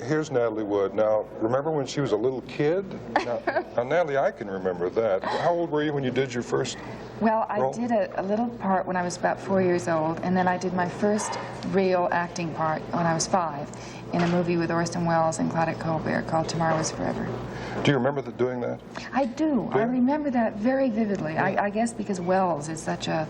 here's Natalie Wood. Now, remember when she was a little kid? Now, Natalie, I can remember that. How old were you when you did your first Well, I role? did a little part when I was about 4 years old, and then I did my first real acting part when I was 5 in a movie with Orson Welles and Claudette Colbert called Tomorrow Is Forever. Do you remember doing that? I do. I remember that very vividly. I guess because Welles is such a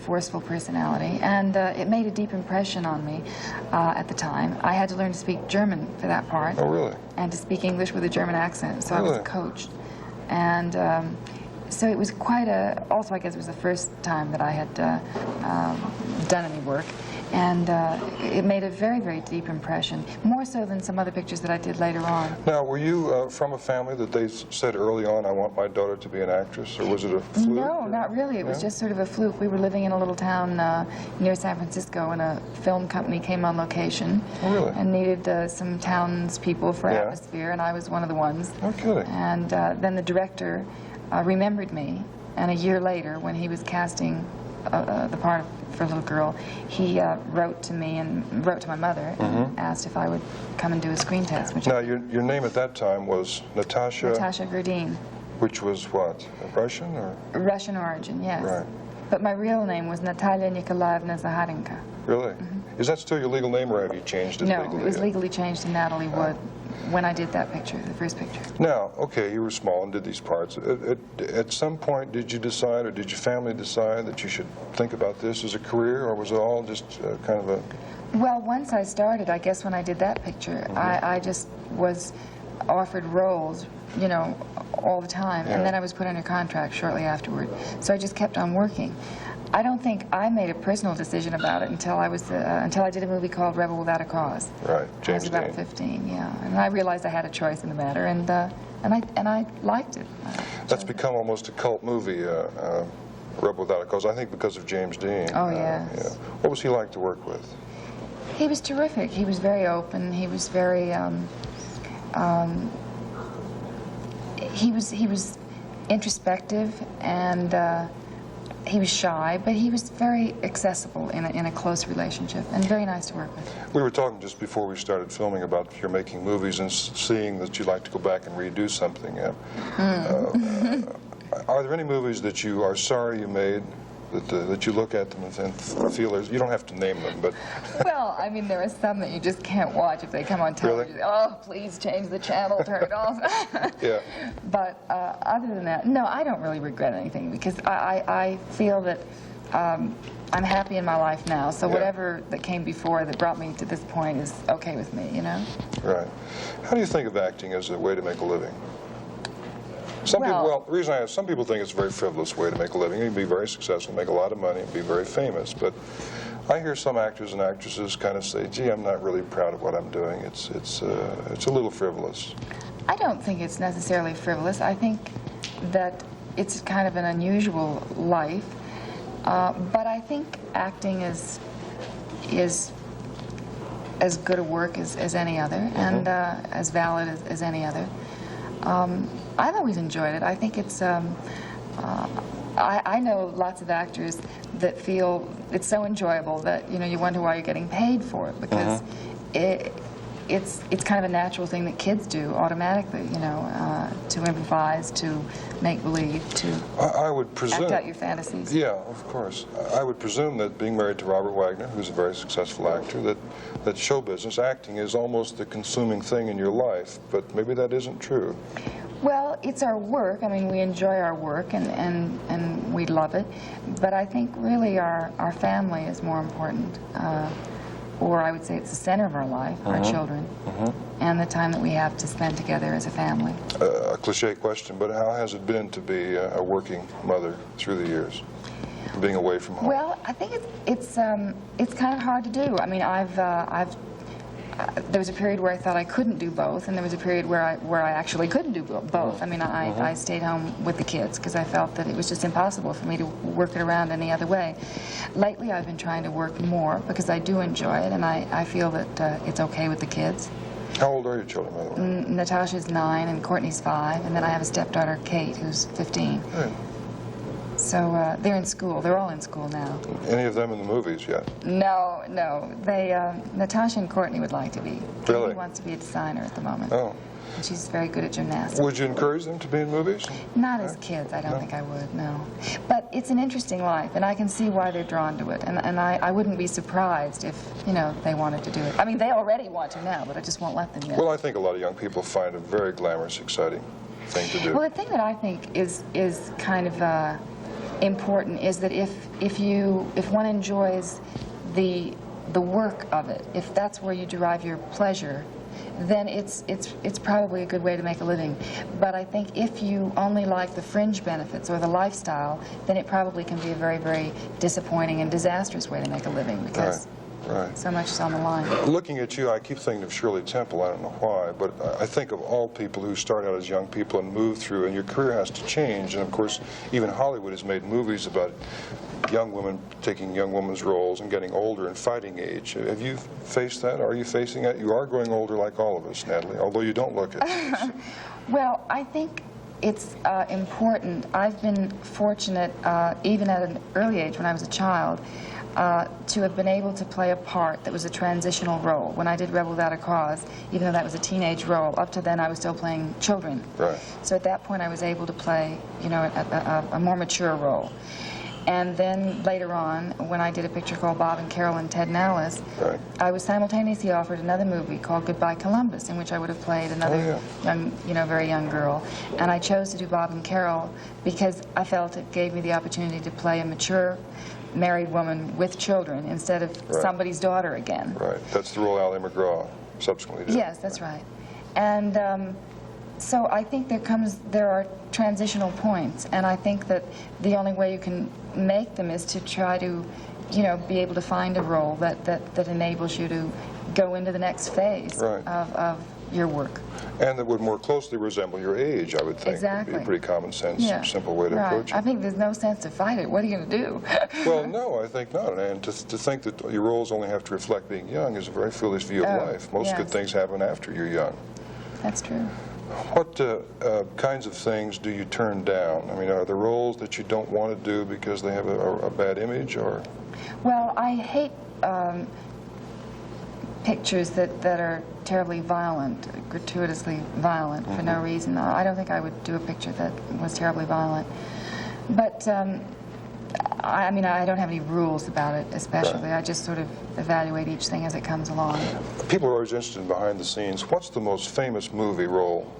forceful personality, and it made a deep impression on me at the time. I had to learn to speak German for that part. Oh, really? And to speak English with a German accent, so Really? I was coached. And so it was quite a, also I guess it was the first time that I had done any work. And it made a very, very deep impression, more so than some other pictures that I did later on. Now, were you from a family that they said early on, I want my daughter to be an actress, or was it a fluke? No, not really. It was just sort of a fluke. We were living in a little town near San Francisco, and a film company came on location and needed some townspeople for atmosphere, and I was one of the ones. No kidding. And then the director remembered me, and a year later, when he was casting the part for a little girl, he wrote to me and wrote to my mother and asked if I would come and do a screen test. Which Now, your name at that time was Natasha... Natasha Gurdine. Which was what? Russian or? Russian origin, yes. Right. But my real name was Natalia Nikolaevna Zacharenko. Really? Is that still your legal name, or have you changed it legally? No, it was legally changed to Natalie Wood when I did that picture, the first picture. Now, okay, you were small and did these parts. At some point, did you decide, or did your family decide that you should think about this as a career, or was it all just kind of a... Well, once I started, I guess when I did that picture, I just was offered roles, you know, all the time, and then I was put under contract shortly afterward. So I just kept on working. I don't think I made a personal decision about it until I was until I did a movie called Rebel Without a Cause. Right, James I was about 15, and I realized I had a choice in the matter, and I liked it. That's become almost a cult movie, Rebel Without a Cause. I think because of James Dean. Oh yes. Yeah. What was he like to work with? He was terrific. He was very open. He was very. He was introspective, and he was shy, but he was very accessible in a close relationship, and very nice to work with. We were talking just before we started filming about your making movies and seeing that you'd like to go back and redo something. Are there any movies that you are sorry you made, that you look at them and feel there's, you don't have to name them, but... Well, I mean, there are some that you just can't watch if they come on television. Really? Oh, please change the channel, turn it off. Yeah. But other than that, no, I don't really regret anything, because I feel that I'm happy in my life now, so whatever that came before that brought me to this point is okay with me, you know? Right. How do you think of acting as a way to make a living? Some people, well, the reason I ask, some people think it's a very frivolous way to make a living. You can be very successful, make a lot of money, and be very famous. But I hear some actors and actresses kind of say, "Gee, I'm not really proud of what I'm doing. It's a little frivolous." I don't think it's necessarily frivolous. I think that it's kind of an unusual life. But I think acting is as good a work as any other, and as valid as any other. I've always enjoyed it. I think it's, I know lots of actors that feel it's so enjoyable that, you know, you wonder why you're getting paid for it, because it's kind of a natural thing that kids do automatically, you know, to improvise, to make believe, to I would presume, act out your fantasies. Yeah, of course. I would presume that being married to Robert Wagner, who's a very successful actor, that show business, acting is almost the consuming thing in your life, but maybe that isn't true. Well, it's our work. I mean, we enjoy our work, and we love it, but I think really our family is more important. Or I would say it's the center of our life, our children, and the time that we have to spend together as a family. A cliche question, but how has it been to be a working mother through the years, being away from home? Well, I think it's kind of hard to do. I mean, there was a period where I thought I couldn't do both, and there was a period where I actually couldn't do both. I mean, I stayed home with the kids because I felt that it was just impossible for me to work it around any other way. Lately, I've been trying to work more because I do enjoy it, and I feel that it's okay with the kids. How old are your children, by the way? Natasha's 9 and Courtney's 5, and then I have a stepdaughter, Kate, who's 15. Right. So they're in school. They're all in school now. Any of them in the movies yet? No, no. They, Natasha and Courtney would like to be. Really? Courtney wants to be a designer at the moment. Oh. And she's very good at gymnastics. Would you encourage them to be in movies? Not as kids, I don't think I would, no. But it's an interesting life, and I can see why they're drawn to it. And I wouldn't be surprised if, you know, they wanted to do it. I mean, they already want to now, but I just won't let them yet. Well, I think a lot of young people find it very glamorous, exciting thing to do. Well, the thing that I think is kind of important is that if one enjoys the work of it, if that's where you derive your pleasure, then it's probably a good way to make a living. But I think if you only like the fringe benefits or the lifestyle, then it probably can be a very, very disappointing and disastrous way to make a living, because Right. so much is on the line. Looking at you, I keep thinking of Shirley Temple. I don't know why, but I think of all people who start out as young people and move through, and your career has to change. And of course, even Hollywood has made movies about young women taking young women's roles and getting older and fighting age. Have you faced that? Are you facing that? You are growing older like all of us, Natalie, although you don't look it. Well, I think it's important. I've been fortunate, even at an early age when I was a child, to have been able to play a part that was a transitional role. When I did Rebel Without a Cause, even though that was a teenage role, up to then I was still playing children. Right. So at that point I was able to play, you know, a more mature role. And then later on, when I did a picture called Bob and Carol and Ted and Alice, Right. I was simultaneously offered another movie called Goodbye Columbus, in which I would have played another young, you know, very young girl. And I chose to do Bob and Carol because I felt it gave me the opportunity to play a mature married woman with children instead of somebody's daughter again. Right. That's the role Ally McGraw subsequently did. Yes, that's right. And so I think there are transitional points, and I think that the only way you can make them is to try to, you know, be able to find a role that enables you to go into the next phase of your work. And that would more closely resemble your age, I would think. Exactly. Would be a pretty common sense, simple way to approach it. I think there's no sense to fight it. What are you going to do? Well, no, I think not. And to think that your roles only have to reflect being young is a very foolish view of life. Most good things happen after you're young. That's true. What kinds of things do you turn down? I mean, are there roles that you don't want to do because they have a bad image, or? Well, I hate pictures that are terribly violent, gratuitously violent for no reason. I don't think I would do a picture that was terribly violent. But I mean, I don't have any rules about it, especially. I just sort of evaluate each thing as it comes along. People are always interested in behind the scenes. What's the most famous movie role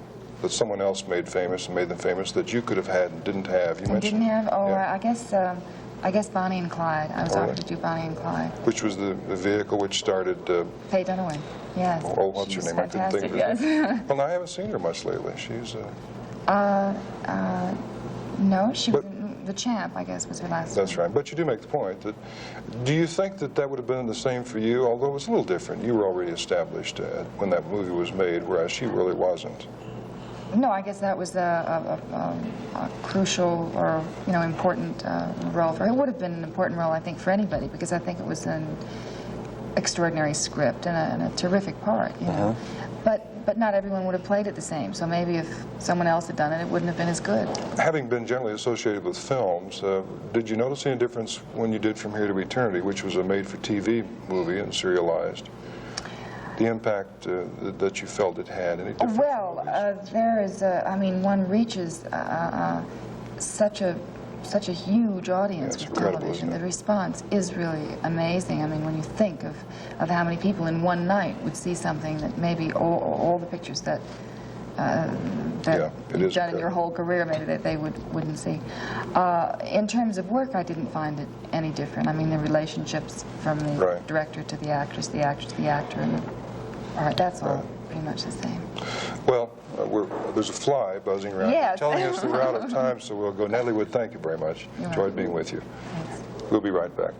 that someone else made famous and made them famous that you could have had and didn't have? You mentioned. Didn't have? Oh, yeah. I guess Bonnie and Clyde. I was offered to do Bonnie and Clyde. Which was the vehicle which started... Faye Dunaway, yes. Oh, what's her name? I couldn't think of it. Yes. Well, I haven't seen her much lately. She's... No, she was in The Champ, I guess, was her last That's right. But you do make the point that... Do you think that would have been the same for you? Although it was a little different. You were already established when that movie was made, whereas she really wasn't. No, I guess that was a crucial or, you know, important role for her. It would have been an important role, I think, for anybody, because I think it was an extraordinary script and a terrific part, you know. But not everyone would have played it the same, so maybe if someone else had done it, it wouldn't have been as good. Having been generally associated with films, did you notice any difference when you did From Here to Eternity, which was a made-for-TV movie and serialized? The impact that you felt it had, any difference? Well, there is, I mean, one reaches such a huge audience with television. The response is really amazing. I mean, when you think of how many people in one night would see something that maybe all the pictures that you've done in your whole career, maybe that they wouldn't see. In terms of work, I didn't find it any different. I mean, the relationships from the director to the actress, the actress to the actor, and that's all pretty much the same. Well, there's a fly buzzing around telling us that we're out of time, so we'll go. Natalie Wood, thank you very much. Enjoyed being with you. Thanks. We'll be right back.